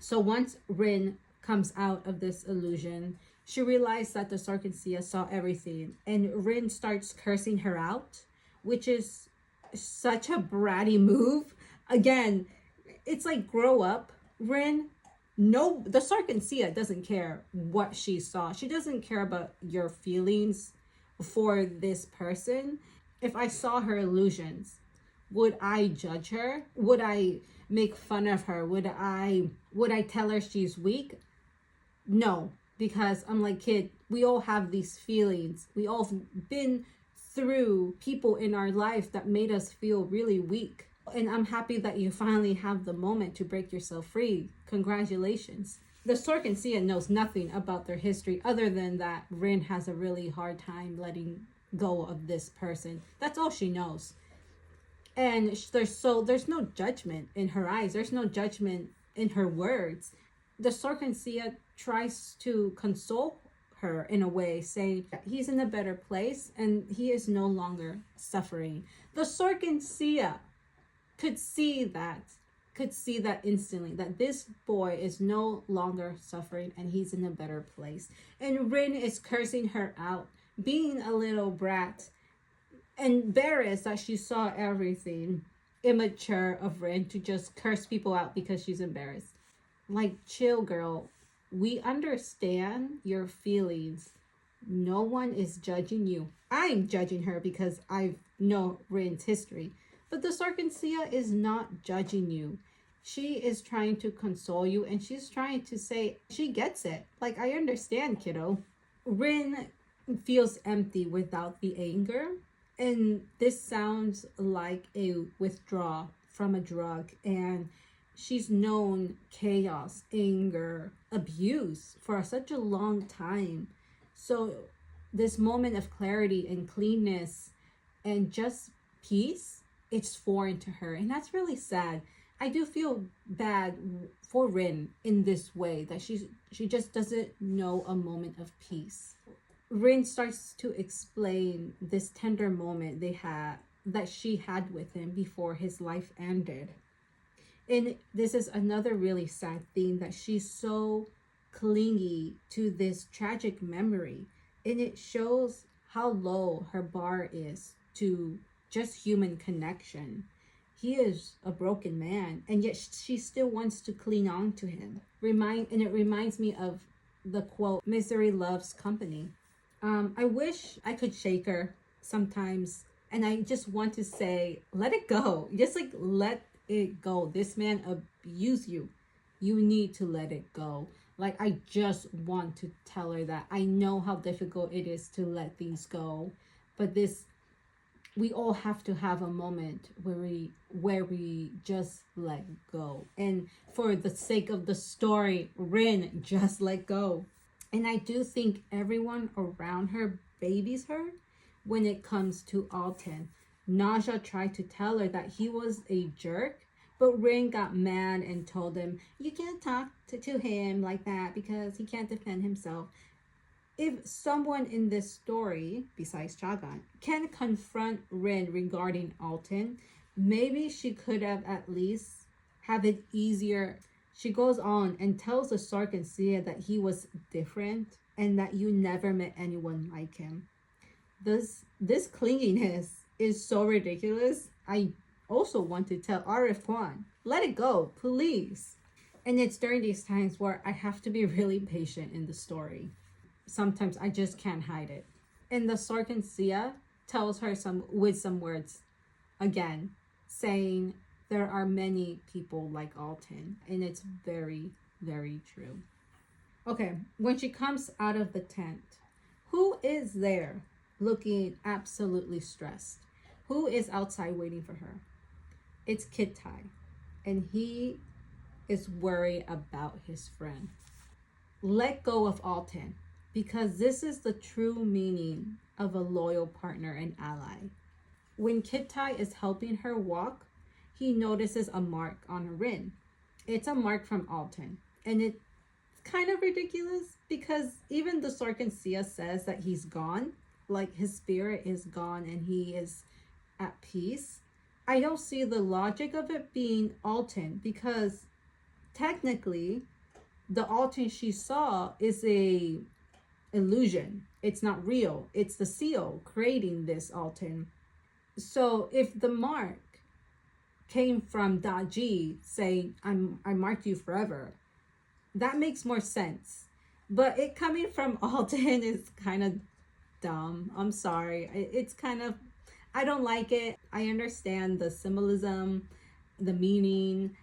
So once Rin comes out of this illusion, she realized that the Sarkisia saw everything, and Rin starts cursing her out, which is such a bratty move. Again, it's like, grow up, Rin. No, the Sarkisia doesn't care what she saw. She doesn't care about your feelings for this person. If I saw her illusions, would I judge her? Would I make fun of her? Would I tell her she's weak? No, because I'm like, kid, we all have these feelings. We all been through people in our life that made us feel really weak. And I'm happy that you finally have the moment to break yourself free. Congratulations. The Sorkinsia knows nothing about their history other than that Rin has a really hard time letting go of this person. That's all she knows. And there's no judgment in her eyes. There's no judgment in her words. The Sorkinsia tries to console her in a way, saying he's in a better place and he is no longer suffering. The Sorkinsia could see that instantly, that this boy is no longer suffering and he's in a better place. And Rin is cursing her out, being a little brat, embarrassed that she saw everything. Immature of Rin to just curse people out because she's embarrassed. Like, chill, girl. We understand your feelings. No one is judging you. I'm judging her because I know Rin's history. But the Sarkisia is not judging you. She is trying to console you, and she's trying to say she gets it. Like, I understand, kiddo. Rin feels empty without the anger. And this sounds like a withdrawal from a drug. And she's known chaos, anger, abuse for such a long time. So this moment of clarity and cleanness and just peace, it's foreign to her. And that's really sad. I do feel bad for Rin in this way, that she just doesn't know a moment of peace. Rin starts to explain this tender moment that she had with him before his life ended. And this is another really sad thing, that she's so clingy to this tragic memory. And it shows how low her bar is to just human connection. He is a broken man, and yet she still wants to cling on to him. It reminds me of the quote, "Misery loves company." I wish I could shake her sometimes, and I just want to say, let it go. Just like, let it go. This man abused you. You need to let it go. Like, I just want to tell her that I know how difficult it is to let these go, but we all have to have a moment where we just let go. And for the sake of the story, Rin just let go. And I do think everyone around her babies her when it comes to Alton. Naja tried to tell her that he was a jerk, but Rin got mad and told him, you can't talk to him like that because he can't defend himself. If someone in this story, besides Chagan, can confront Rin regarding Alton, maybe she could have at least have it easier. She goes on and tells the Sarkisia that he was different and that you never met anyone like him. This clinginess is so ridiculous. I also want to tell Arif Kwan, let it go, please. And it's during these times where I have to be really patient in the story. Sometimes I just can't hide it. And the Sarkisia tells her some words again, saying there are many people like Alton, and it's very, very true. Okay, when she comes out of the tent, who is there looking absolutely stressed? Who is outside waiting for her? It's Kittai, and he is worried about his friend. Let go of Alton, because this is the true meaning of a loyal partner and ally. When Kittai is helping her walk, he notices a mark on Rin. It's a mark from Alton, and it's kind of ridiculous because even the Sarkisia says that he's gone, like his spirit is gone and he is at peace. I don't see the logic of it being Alton, because technically the Alton she saw is a illusion. It's not real. It's the seal creating this Alton. So if the mark came from Daji saying, I marked you forever, that makes more sense. But it coming from Alton is kind of dumb. I'm sorry. It's kind of, I don't like it. I understand the symbolism, the meaning.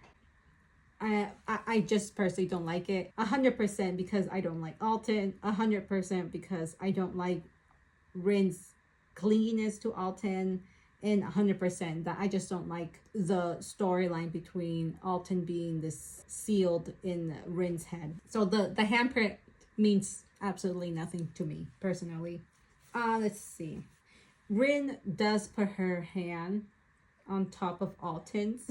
I just personally don't like it. 100% because I don't like Alton. 100% because I don't like Rin's clinginess to Alton. And 100% that I just don't like the storyline between Alton being this sealed in Rin's head. So the handprint means absolutely nothing to me personally. Let's see. Rin does put her hand on top of Alton's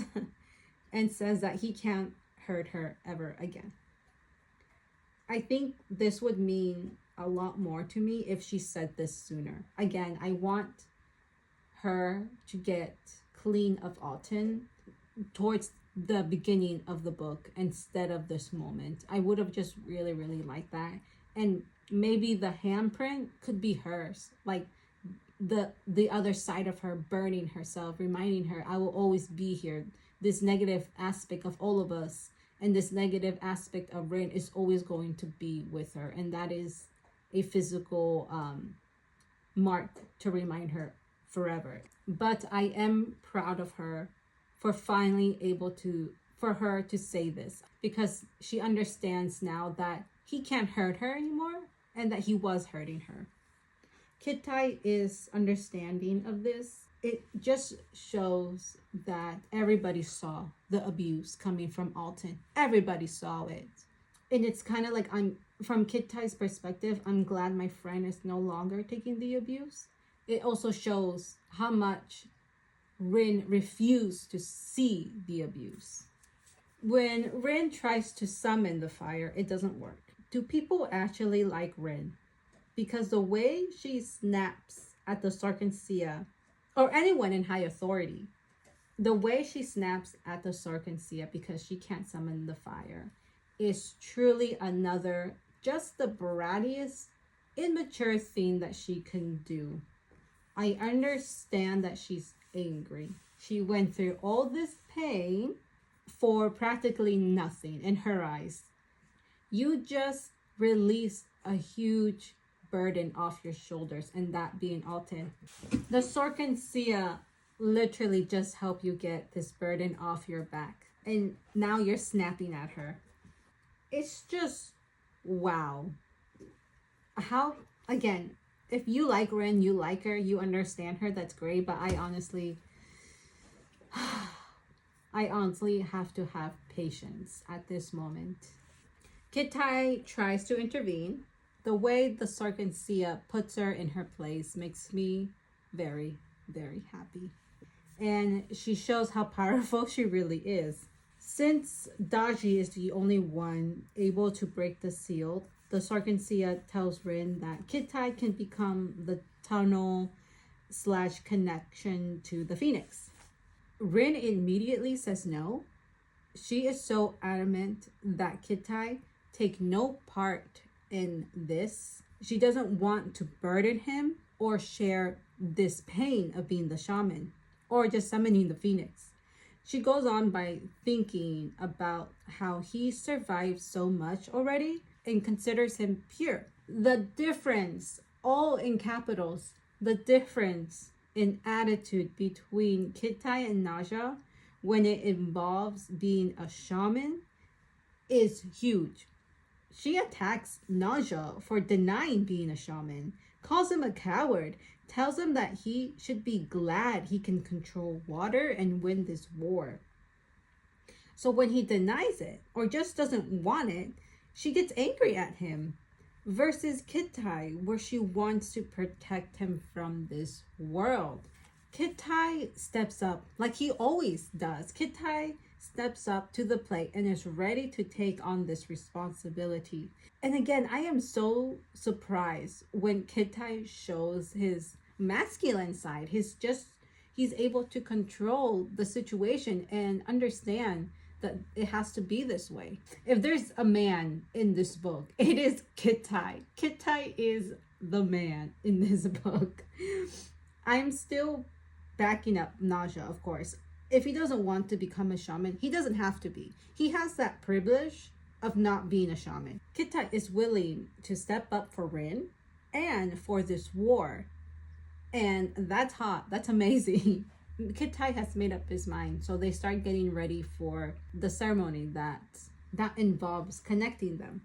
and says that he can't hurt her ever again. I think this would mean a lot more to me if she said this sooner. Again, I want her to get clean of Alton towards the beginning of the book instead of this moment. I would have just really, really liked that. And maybe the handprint could be hers. Like the other side of her burning herself, reminding her, I will always be here. This negative aspect of all of us and this negative aspect of Rin is always going to be with her. And that is a physical mark to remind her forever. But I am proud of her for finally for her to say this, because she understands now that he can't hurt her anymore and that he was hurting her. Kittai is understanding of this. It just shows that everybody saw the abuse coming from Alton. Everybody saw it. And it's kind of like, from Kittai's perspective, I'm glad my friend is no longer taking the abuse. It also shows how much Rin refused to see the abuse. When Rin tries to summon the fire, it doesn't work. Do people actually like Rin? Because the way she snaps at the Sarkhansia, or anyone in high authority, the way she snaps at the Sarkhansia because she can't summon the fire is truly another, just the brattiest, immature thing that she can do. I understand that she's angry. She went through all this pain for practically nothing in her eyes. You just released a huge burden off your shoulders, and that being Alton. The Sarkhansia literally just helped you get this burden off your back, and now you're snapping at her. It's just wow. How, again, if you like Rin, you like her, you understand her, that's great. But I honestly have to have patience at this moment. Kittai tries to intervene. The way the Sarkhansia puts her in her place makes me very, very happy. And she shows how powerful she really is. Since Daji is the only one able to break the seal, the Sarkhansia tells Rin that Kittai can become the tunnel/connection to the Phoenix. Rin immediately says no. She is so adamant that Kittai take no part in this. She doesn't want to burden him or share this pain of being the shaman or just summoning the Phoenix. She goes on by thinking about how he survived so much already and considers him pure. The difference, all in capitals, the difference in attitude between Kittai and Naja when it involves being a shaman is huge. She attacks Naja for denying being a shaman, calls him a coward, tells him that he should be glad he can control water and win this war. So when he denies it or just doesn't want it, she gets angry at him. Versus Kittai, where she wants to protect him from this world. Kittai steps up like he always does. Kittai steps up to the plate and is ready to take on this responsibility. And again, I am so surprised when Kittai shows his masculine side. He's able to control the situation and understand that it has to be this way. If there's a man in this book, it is Kitai. Kitai is the man in this book. I'm still backing up Naja, of course. If he doesn't want to become a shaman, he doesn't have to be. He has that privilege of not being a shaman. Kitai is willing to step up for Rin and for this war. And that's hot. That's amazing. Kitai has made up his mind. So they start getting ready for the ceremony that involves connecting them.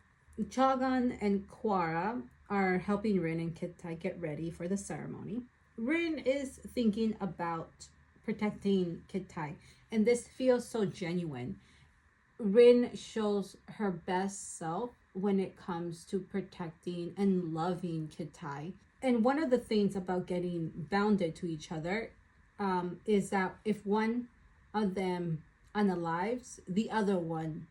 Chagan and Quara are helping Rin and Kitai get ready for the ceremony. Rin is thinking about protecting Kitai, and this feels so genuine. Rin shows her best self when it comes to protecting and loving Kitai. And one of the things about getting bounded to each other is that if one of them unalives, the other one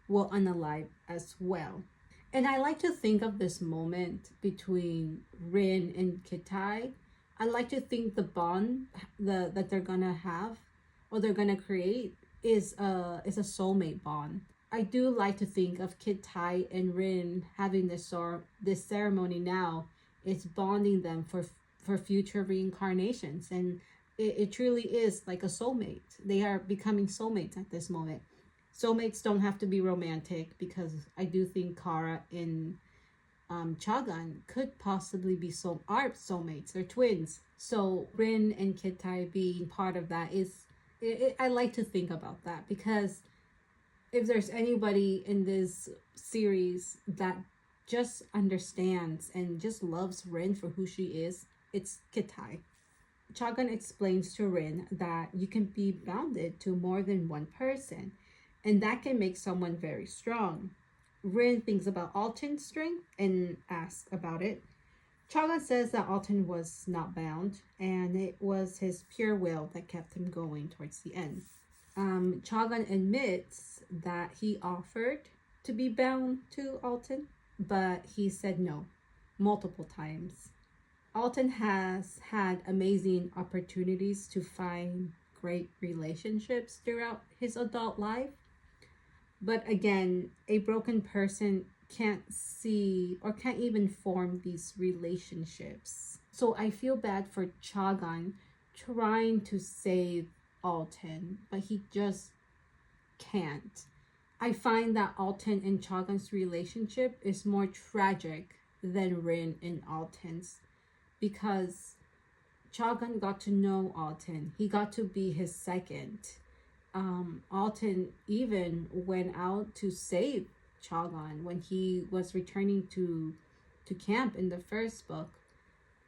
will unalive as well. And I like to think of this moment between Rin and Kitai. I like to think the bond that they're gonna have or they're gonna create is a soulmate bond. I do like to think of Kitai and Rin having this ceremony now. It's bonding them for future reincarnations, and it truly is like a soulmate. They are becoming soulmates at this moment. Soulmates don't have to be romantic, because I do think Kara and Chagan could possibly be are soulmates. They're twins. So Rin and Kitai being part of that I like to think about that, because if there's anybody in this series that just understands and just loves Rin for who she is, it's Kitai. Chagan explains to Rin that you can be bounded to more than one person, and that can make someone very strong. Rin thinks about Alton's strength and asks about it. Chagan says that Alton was not bound, and it was his pure will that kept him going towards the end. Chagan admits that he offered to be bound to Alton, but he said no multiple times. Alton has had amazing opportunities to find great relationships throughout his adult life. But again, a broken person can't see or can't even form these relationships. So I feel bad for Chagan trying to save Alton, but he just can't. I find that Alton and Chagan's relationship is more tragic than Rin and Alton's, because Chagan got to know Alton. He got to be his second. Alton even went out to save Chagan when he was returning to camp in the first book.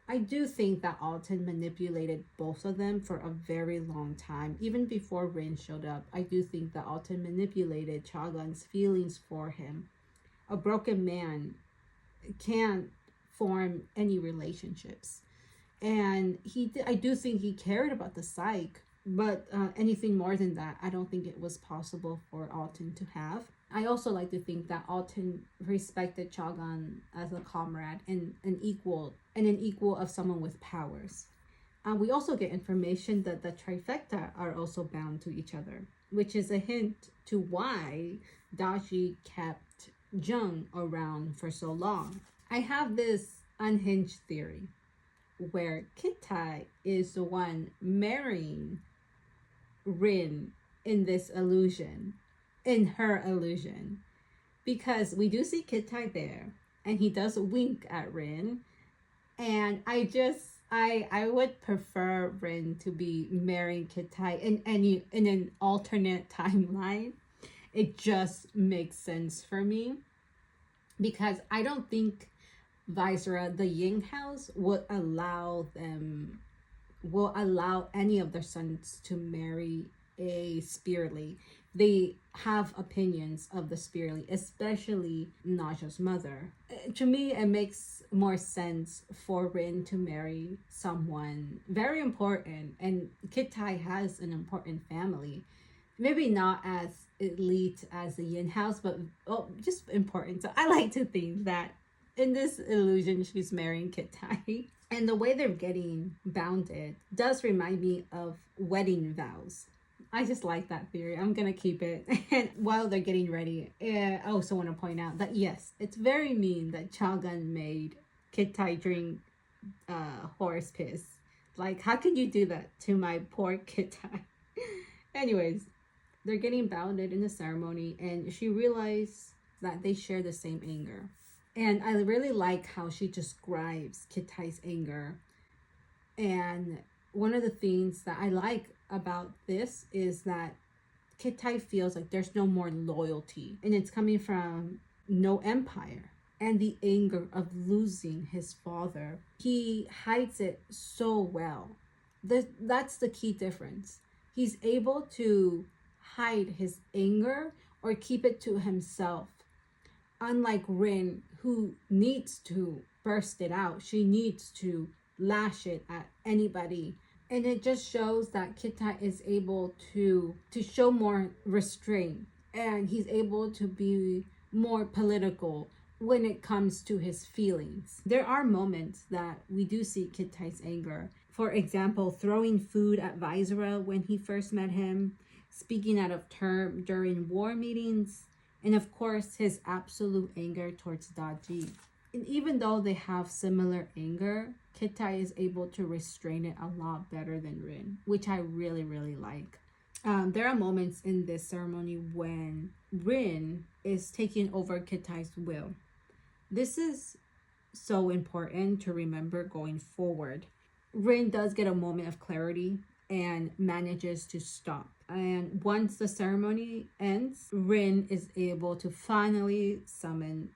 I do think that Alton manipulated both of them for a very long time. Even before Rin showed up, I do think that Alton manipulated Chagan's feelings for him. A broken man can't form any relationships. And I do think he cared about the psyche, but anything more than that, I don't think it was possible for Alton to have. I also like to think that Alton respected Chagan as a comrade and an equal of someone with powers. We also get information that the trifecta are also bound to each other, which is a hint to why Daji kept Jung around for so long. I have this unhinged theory where Kitai is the one marrying Rin in her illusion, because we do see Kitai there and he does wink at Rin, and I would prefer Rin to be marrying Kitai in an alternate timeline. It just makes sense for me, because I don't think Viceroy, the Ying house, will allow any of their sons to marry a Spearly. They have opinions of the Spearly, especially Naja's mother. To me, it makes more sense for Rin to marry someone very important, and Kitai has an important family. Maybe not as elite as the Yin house, but just important. So I like to think that in this illusion, she's marrying Kitai. And the way they're getting bounded does remind me of wedding vows. I just like that theory. I'm gonna keep it. And while they're getting ready, I also want to point out that yes, it's very mean that Chagan made Kittai drink horse piss. Like, how could you do that to my poor Kittai? Anyways, they're getting bounded in the ceremony, and she realized that they share the same anger. And I really like how she describes Kittai's anger. And one of the things that I like about this is that Kittai feels like there's no more loyalty, and it's coming from no empire and the anger of losing his father. He hides it so well. That's the key difference. He's able to hide his anger or keep it to himself. Unlike Rin, who needs to burst it out, she needs to lash it at anybody. And it just shows that Kittai is able to show more restraint, and he's able to be more political when it comes to his feelings. There are moments that we do see Kittai's anger. For example, throwing food at Visera when he first met him, speaking out of turn during war meetings, and of course his absolute anger towards Daji. And even though they have similar anger, Kittai is able to restrain it a lot better than Rin, which I really, really like. There are moments in this ceremony when Rin is taking over Kittai's will. This is so important to remember going forward. Rin does get a moment of clarity and manages to stop. And once the ceremony ends, Rin is able to finally summon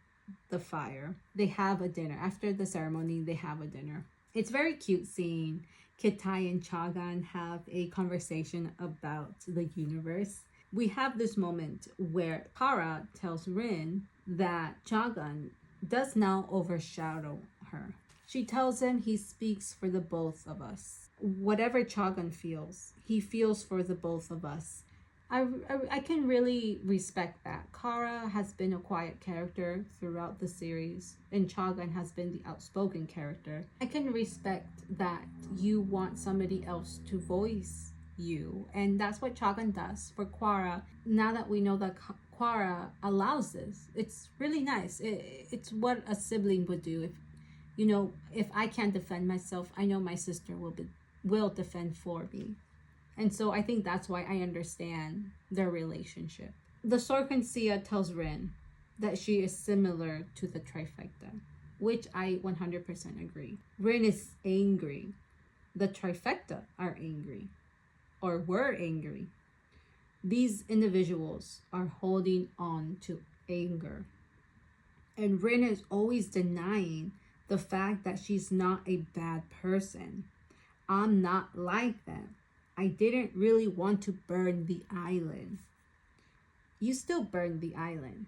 the fire. They have a dinner. After the ceremony, they have a dinner. It's very cute seeing Kittai and Chagan have a conversation about the universe. We have this moment where Kara tells Rin that Chagan does now overshadow her. She tells him he speaks for the both of us. Whatever Chagan feels, he feels for the both of us. I can really respect that. Kara has been a quiet character throughout the series, and Chagan has been the outspoken character. I can respect that you want somebody else to voice you, and that's what Chagan does for Quara. Now that we know that Quara allows this, it's really nice. It's what a sibling would do. If I can't defend myself, I know my sister will defend for me. And so I think that's why I understand their relationship. The Sorkinsia tells Rin that she is similar to the trifecta, which I 100% agree. Rin is angry. The trifecta are angry, or were angry. These individuals are holding on to anger. And Rin is always denying the fact that she's not a bad person. I'm not like them. I didn't really want to burn the island. You still burned the island.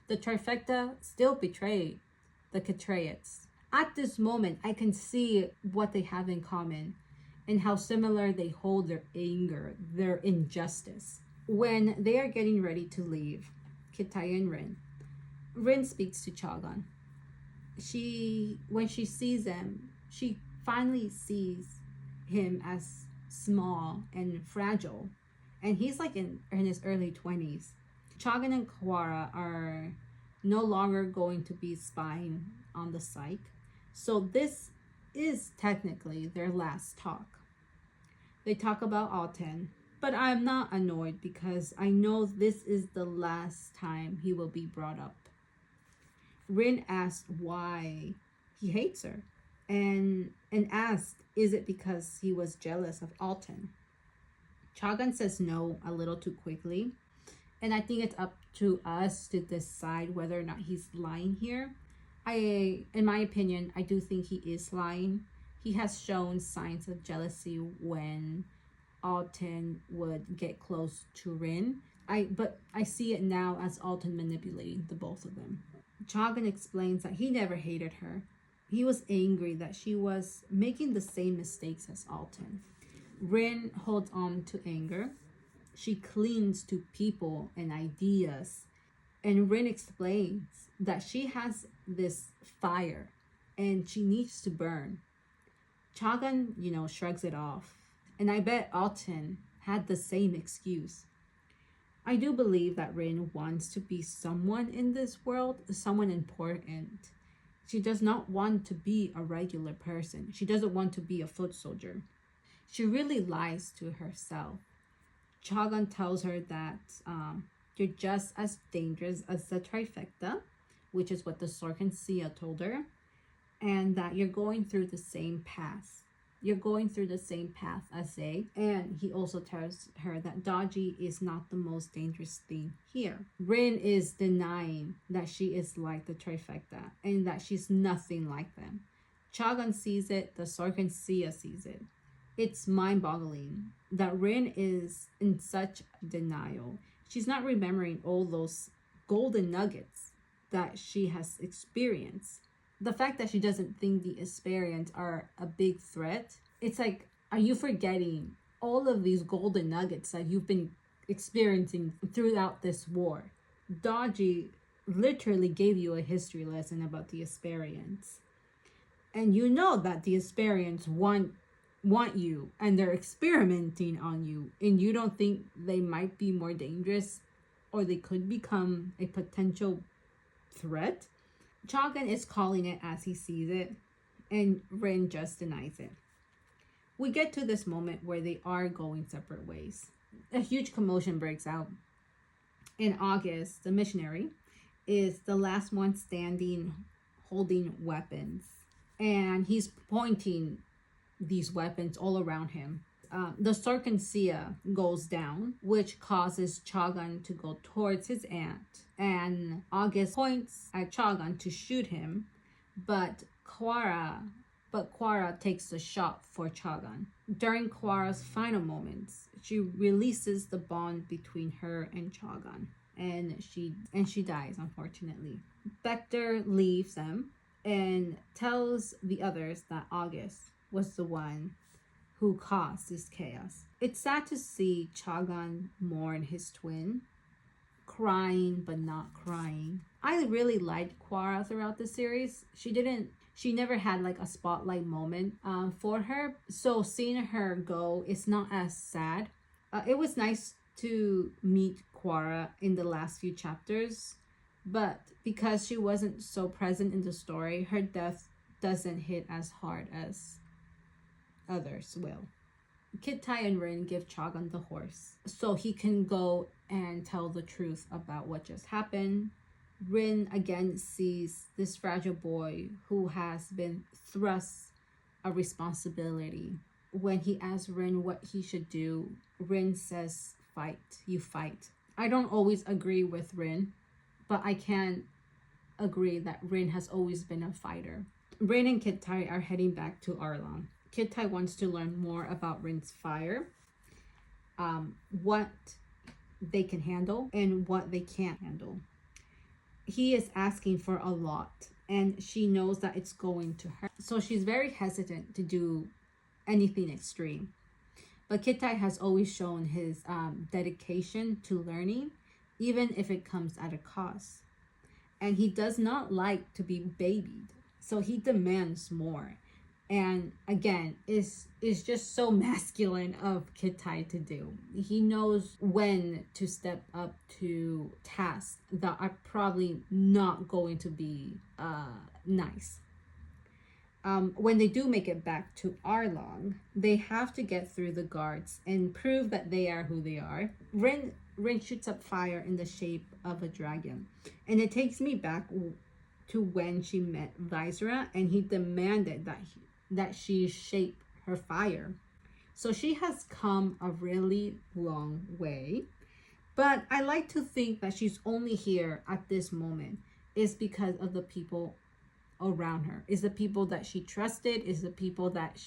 The trifecta still betrayed the Catriots. At this moment, I can see what they have in common and how similar they hold their anger, their injustice. When they are getting ready to leave, Kittai and Rin speaks to Chagan. When she sees him, she finally sees him as small and fragile, and he's like in his early 20s. Chagan and Quara are no longer going to be spying on the Psyche, so this is technically their last talk. They talk about Alten, but I'm not annoyed because I know this is the last time he will be brought up. Rin asked why he hates her, and asked, is it because he was jealous of Alten? Chagan says no a little too quickly, and I think it's up to us to decide whether or not he's lying here. In my opinion, I do think he is lying. He has shown signs of jealousy when Alten would get close to Rin. But I see it now as Alten manipulating the both of them. Chagan explains that he never hated her. He was angry that she was making the same mistakes as Alten. Rin holds on to anger. She clings to people and ideas. And Rin explains that she has this fire and she needs to burn. Chagan, shrugs it off. And I bet Alten had the same excuse. I do believe that Rin wants to be someone in this world, someone important. She does not want to be a regular person. She doesn't want to be a foot soldier. She really lies to herself. Chagan tells her that you're just as dangerous as the trifecta, which is what the Sorkin Sia told her, and that you're going through the same path. You're going through the same path as they. And he also tells her that Daji is not the most dangerous thing here. Rin is denying that she is like the trifecta and that she's nothing like them. Chagan sees it, the Sorkin Sia sees it. It's mind-boggling that Rin is in such denial. She's not remembering all those golden nuggets that she has experienced. The fact that she doesn't think the Asperians are a big threat, it's like, are you forgetting all of these golden nuggets that you've been experiencing throughout this war? Daji literally gave you a history lesson about the Asperians. And you know that the Asperians want you and they're experimenting on you, and you don't think they might be more dangerous or they could become a potential threat? Chagan is calling it as he sees it, and Rin just denies it. We get to this moment where they are going separate ways. A huge commotion breaks out. In August, the missionary is the last one standing holding weapons, and he's pointing these weapons all around him. The Sorkin Sia goes down, which causes Chagan to go towards his aunt, and August points at Chagan to shoot him, but Quara takes the shot for Chagan. During Quara's final moments, she releases the bond between her and Chagan, and she dies, unfortunately. Bector leaves them and tells the others that August was the one who caused this chaos. It's sad to see Chagan mourn his twin, crying but not crying. I really liked Quara throughout the series. She never had like a spotlight moment for her, so seeing her go is not as sad. It was nice to meet Quara in the last few chapters, but because she wasn't so present in the story, her death doesn't hit as hard as others will. Kittai and Rin give Chagan the horse so he can go and tell the truth about what just happened. Rin again sees this fragile boy who has been thrust a responsibility. When he asks Rin what he should do, Rin says, fight, you fight. I don't always agree with Rin, but I can agree that Rin has always been a fighter. Rin and Kittai are heading back to Arlong. Kittai wants to learn more about Rin's fire, what they can handle and what they can't handle. He is asking for a lot, and she knows that it's going to hurt. So she's very hesitant to do anything extreme. But Kittai has always shown his dedication to learning, even if it comes at a cost. And he does not like to be babied, so he demands more. And again, is just so masculine of Kittai to do. He knows when to step up to tasks that are probably not going to be nice. When they do make it back to Arlong, they have to get through the guards and prove that they are who they are. Rin shoots up fire in the shape of a dragon, and it takes me back to when she met Viceroy, and he demanded that she shape her fire. So she has come a really long way, but I like to think that she's only here at this moment is because of the people around her, is the people that she trusted, is the people that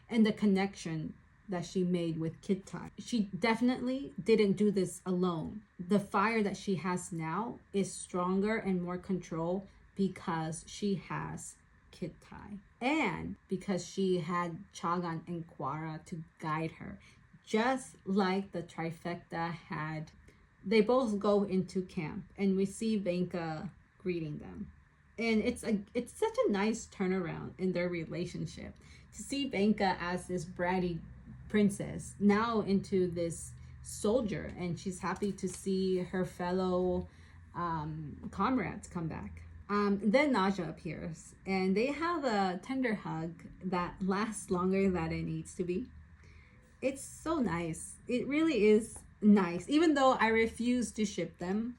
and the connection that she made with Kittai. She definitely didn't do this alone. The fire that she has now is stronger and more control because she has Kittai, and because she had Chagan and Quara to guide her, just like the trifecta had. They both go into camp, and we see Venka greeting them, and it's such a nice turnaround in their relationship to see Venka as this bratty princess now into this soldier, and she's happy to see her fellow comrades come back. Then Naja appears, and they have a tender hug that lasts longer than it needs to be. It's so nice. It really is nice, even though I refuse to ship them.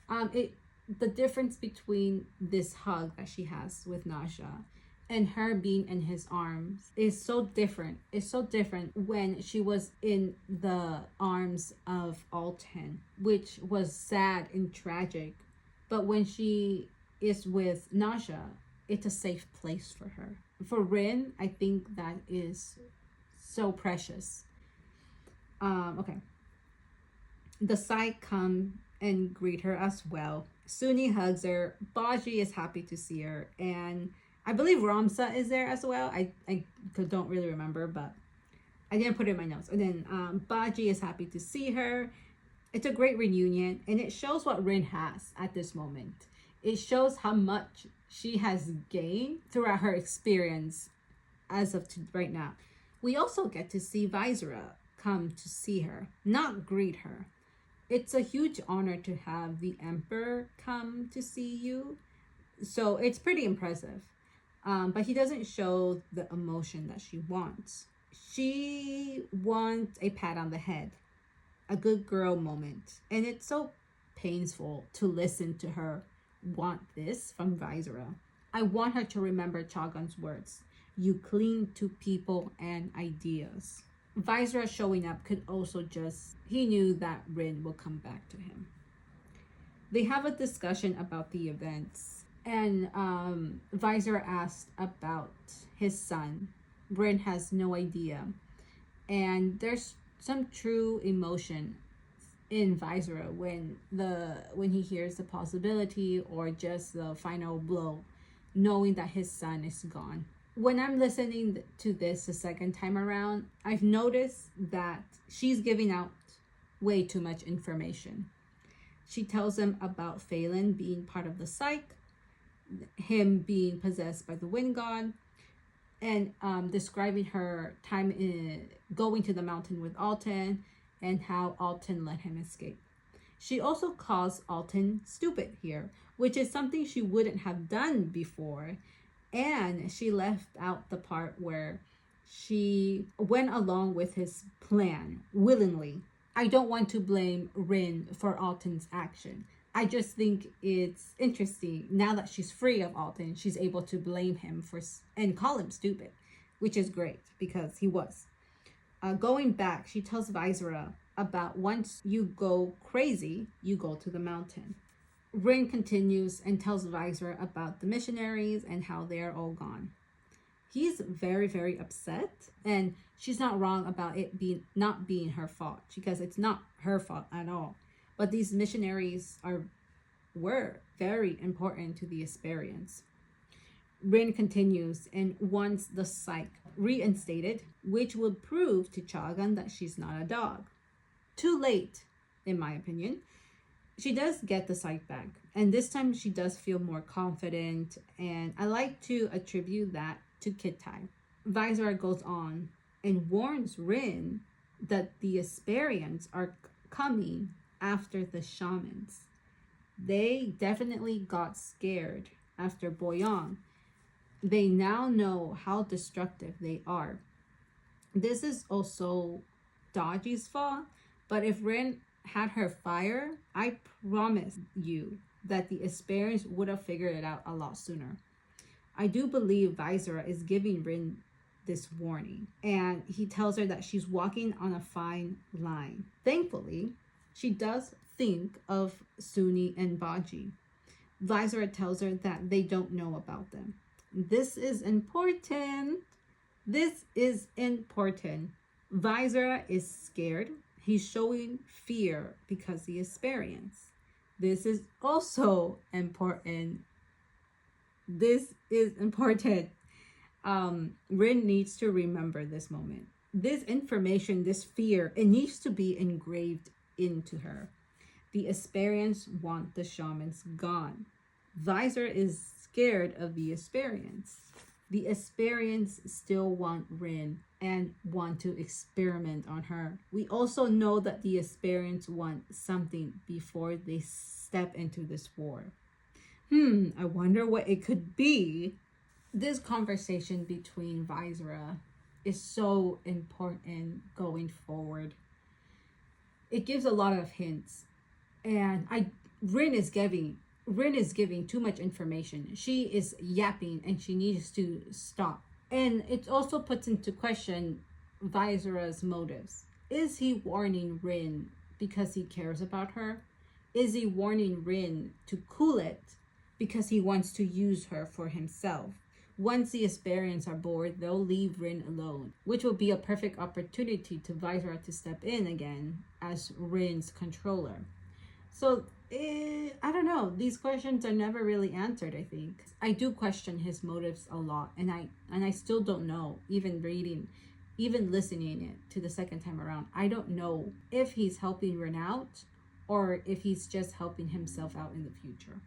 The difference between this hug that she has with Naja and her being in his arms is so different. It's so different when she was in the arms of Alton, which was sad and tragic. But when she is with Naja, it's a safe place for her. For Rin, I think that is so precious. Okay. The Psyche come and greet her as well. Suni hugs her. Baji is happy to see her, and I believe Ramsa is there as well. I don't really remember, but I didn't put it in my notes. And then Baji is happy to see her. It's a great reunion, and it shows what Rin has at this moment. It shows how much she has gained throughout her experience as of right now. We also get to see Visera come to see her, not greet her. It's a huge honor to have the Emperor come to see you, so it's pretty impressive. But he doesn't show the emotion that she wants. She wants a pat on the head, a good girl moment, and it's so painful to listen to her want this from Visera. I want her to remember Chagon's words. You cling to people and ideas. Visera showing up could also he knew that Rin will come back to him. They have a discussion about the events, and Visera asked about his son. Rin has no idea, and there's some true emotion in Visera when he hears the possibility or just the final blow, knowing that his son is gone. When I'm listening to this the second time around, I've noticed that she's giving out way too much information. She tells him about Phelan being part of the Psyche, him being possessed by the Wind God, and describing her time going to the mountain with Alton and how Alton let him escape. She also calls Alton stupid here, which is something she wouldn't have done before. And she left out the part where she went along with his plan willingly. I don't want to blame Rin for Alton's action. I just think it's interesting now that she's free of Alton, she's able to blame him and call him stupid, which is great because he was. Going back, she tells Visera about once you go crazy, you go to the mountain. Rin continues and tells Visera about the missionaries and how they're all gone. He's very, very upset, and she's not wrong about it not being her fault, because it's not her fault at all. But these missionaries were very important to the Esperians. Rin continues and wants the Psyche reinstated, which would prove to Chagan that she's not a dog. Too late, in my opinion. She does get the Psyche back, and this time she does feel more confident, and I like to attribute that to Kittai. Visera goes on and warns Rin that the Esperians are coming after the shamans. They definitely got scared after Boyang. They now know how destructive they are. This is also Daji's fault, but if Rin had her fire, I promise you that the Esperians would have figured it out a lot sooner. I do believe Visera is giving Rin this warning, and he tells her that she's walking on a fine line. Thankfully, she does think of Suni and Baji. Visera tells her that they don't know about them. This is important. This is important. Visera is scared. He's showing fear because he is Esperians. This is also important. This is important. Rin needs to remember this moment. This information, this fear, it needs to be engraved into her. The Esperians want the shamans gone. Visera is scared of the Esperians. The Asperians still want Rin and want to experiment on her. We also know that the Asperians want something before they step into this war. I wonder what it could be. This conversation between Visera is so important going forward. It gives a lot of hints, and Rin is giving too much information. She is yapping, and she needs to stop. And it also puts into question Visera's motives. Is he warning Rin because he cares about her? Is he warning Rin to cool it because he wants to use her for himself? Once the Asperians are bored, they'll leave Rin alone, which will be a perfect opportunity to Visera to step in again as Rin's controller. So, I don't know. These questions are never really answered, I think. I do question his motives a lot, and I still don't know, even listening it to the second time around. I don't know if he's helping Rin out or if he's just helping himself out in the future.